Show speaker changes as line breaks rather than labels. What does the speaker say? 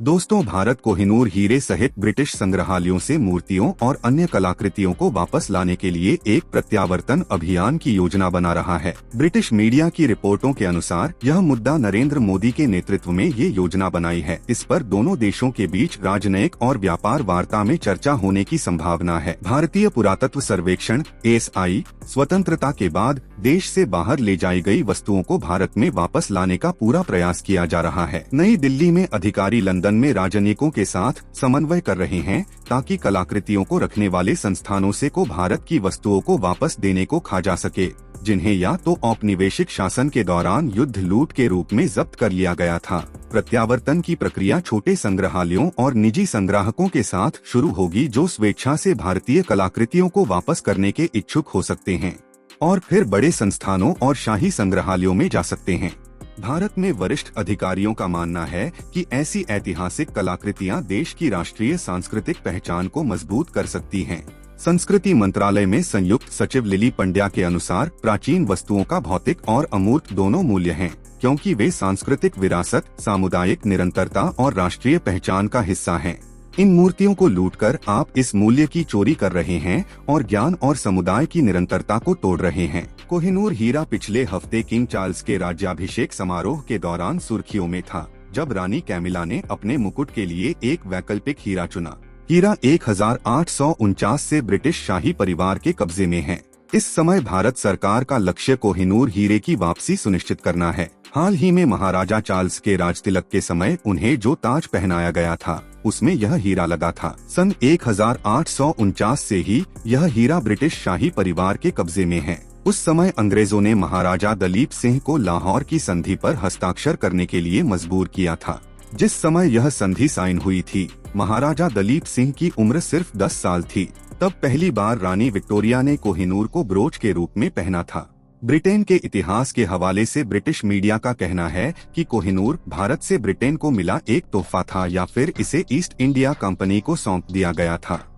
दोस्तों, भारत कोहिनूर हीरे सहित ब्रिटिश संग्रहालयों से मूर्तियों और अन्य कलाकृतियों को वापस लाने के लिए एक प्रत्यावर्तन अभियान की योजना बना रहा है। ब्रिटिश मीडिया की रिपोर्टों के अनुसार यह मुद्दा नरेंद्र मोदी के नेतृत्व में ये योजना बनाई है। इस पर दोनों देशों के बीच राजनयिक और व्यापार वार्ता में चर्चा होने की संभावना है। भारतीय पुरातत्व सर्वेक्षण (ASI) स्वतंत्रता के बाद देश से बाहर ले जाई गई वस्तुओं को भारत में वापस लाने का पूरा प्रयास किया जा रहा है। नई दिल्ली में अधिकारी लंदन में राजनयिकों के साथ समन्वय कर रहे हैं ताकि कलाकृतियों को रखने वाले संस्थानों से को भारत की वस्तुओं को वापस देने को कहा जा सके, जिन्हें या तो औपनिवेशिक शासन के दौरान युद्ध लूट के रूप में जब्त कर लिया गया था। प्रत्यावर्तन की प्रक्रिया छोटे संग्रहालयों और निजी संग्राहकों के साथ शुरू होगी जो स्वेच्छा से भारतीय कलाकृतियों को वापस करने के इच्छुक हो सकते हैं और फिर बड़े संस्थानों और शाही संग्रहालयों में जा सकते हैं। भारत में वरिष्ठ अधिकारियों का मानना है कि ऐसी ऐतिहासिक कलाकृतियां देश की राष्ट्रीय सांस्कृतिक पहचान को मजबूत कर सकती हैं। संस्कृति मंत्रालय में संयुक्त सचिव लिली पंड्या के अनुसार प्राचीन वस्तुओं का भौतिक और अमूर्त दोनों मूल्य हैं, क्योंकि वे सांस्कृतिक विरासत, सामुदायिक निरंतरता और राष्ट्रीय पहचान का हिस्सा हैं। इन मूर्तियों को लूटकर आप इस मूल्य की चोरी कर रहे हैं और ज्ञान और समुदाय की निरंतरता को तोड़ रहे हैं। कोहिनूर हीरा पिछले हफ्ते किंग चार्ल्स के राज्याभिषेक समारोह के दौरान सुर्खियों में था, जब रानी कैमिला ने अपने मुकुट के लिए एक वैकल्पिक हीरा चुना। हीरा 1849 से ब्रिटिश शाही परिवार के कब्जे में है। इस समय भारत सरकार का लक्ष्य कोहिनूर हीरे की वापसी सुनिश्चित करना है। हाल ही में महाराजा चार्ल्स के राजतिलक के समय उन्हें जो ताज पहनाया गया था, उसमें यह हीरा लगा था। सन 1849 से ही यह हीरा ब्रिटिश शाही परिवार के कब्जे में है। उस समय अंग्रेजों ने महाराजा दलीप सिंह को लाहौर की संधि पर हस्ताक्षर करने के लिए मजबूर किया था। जिस समय यह संधि साइन हुई थी, महाराजा दलीप सिंह की उम्र सिर्फ 10 साल थी। तब पहली बार रानी विक्टोरिया ने कोहिनूर को ब्रोच के रूप में पहना था। ब्रिटेन के इतिहास के हवाले से ब्रिटिश मीडिया का कहना है कि कोहिनूर भारत से ब्रिटेन को मिला एक तोहफा था या फिर इसे ईस्ट इंडिया कंपनी को सौंप दिया गया था।